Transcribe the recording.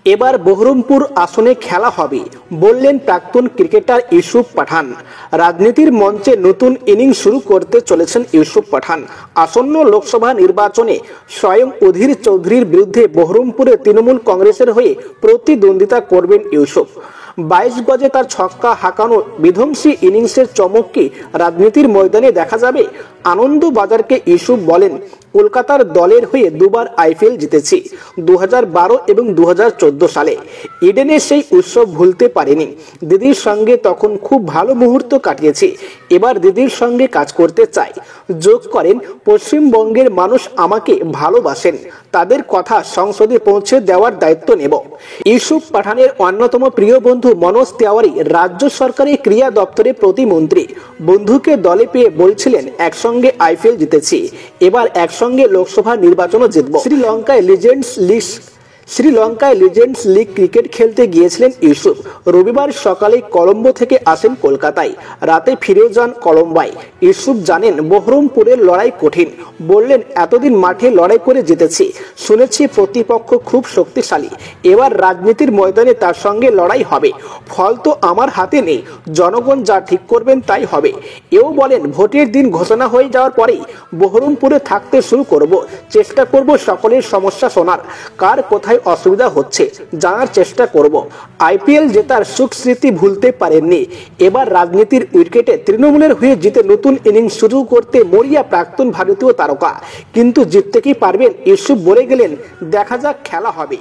এবার বহরমপুর আসনে খেলা হবে বললেন প্রাক্তন ক্রিকেটার ইউসুফ পাঠান। রাজনীতির মঞ্চে নতুন ইনিংস শুরু করতে চলেছেন ইউসুফ পাঠান। আসন্ন লোকসভা নির্বাচনে স্বয়ং অধীর চৌধুরীর বিরুদ্ধে বহরমপুরে তৃণমূল কংগ্রেসের হয়ে প্রতিদ্বন্দ্বিতা করবেন ইউসুফ। 22 গজে তার ছক্কা হাঁকানো বিধ্বংসী ইনিংসের চমক কি রাজনীতির ময়দানে দেখা যাবে? আনন্দবাজারকে ইউসুফ বলেন, কলকাতার দলের হয়ে দুবার আইপিএল জিতেছি, 2012 এবং 2014 সালে। ইডেনে সেই উৎসব ভুলতে পারিনি। দিদির সঙ্গে তখন খুব ভালো মুহূর্ত কাটিয়েছি। এবার দিদির সঙ্গে কাজ করতে চাই। যোগ করেন, পশ্চিমবঙ্গের মানুষ আমাকে ভালোবাসেন, তাদের কথা সংসদে পৌঁছে দেওয়ার দায়িত্ব নেব। ইউসুফ পাঠানের অন্যতম প্রিয় বন্ধু মনোজ তেওয়ারি রাজ্য সরকারের ক্রীড়া দপ্তরের প্রতিমন্ত্রী। বন্ধুকে দলে পেয়ে বলছিলেন, একসঙ্গে আইপিএল জিতেছি, এবার একসঙ্গে লোকসভা নির্বাচনও জিতব। শ্রীলঙ্কায় লিজেন্ডস লিগ ক্রিকেট খেলতে গিয়েছিলেন ইউসুফ। রবিবার সকালে কলম্বো থেকে আসেন কলকাতায়, রাতে ফিরে যান কলম্বায়। ইউসুফ জানেন বহরমপুরের লড়াই কঠিন। বললেন, এতদিন মাঠে লড়াই করে জিতেছি, শুনেছি প্রতিপক্ষ খুব শক্তিশালী। এবার রাজনীতির ময়দানে তার সঙ্গে লড়াই হবে। ফল তো আমার হাতে নেই, জনগণ যা ঠিক করবেন তাই হবে। এও বলেন, ভোটের দিন ঘোষণা হয়ে যাওয়ার পরেই বহরমপুরে থাকতে শুরু করব। চেষ্টা করব সকলের সমস্যা শোনার, কার কোথায় অসুবিধা হচ্ছে জানার চেষ্টা করব। আইপিএল জেতার সুখ স্মৃতি ভুলতে পারেননি। এবার রাজনীতির উইকেটে তৃণমূলের হয়ে জিতে নতুন ইনিংস শুরু করতে মরিয়া প্রাক্তন ভারতীয় তারকা। কিন্তু জিততে কি পারবেন? ইউসুফ বলে গেলেন, দেখা যাক, খেলা হবে।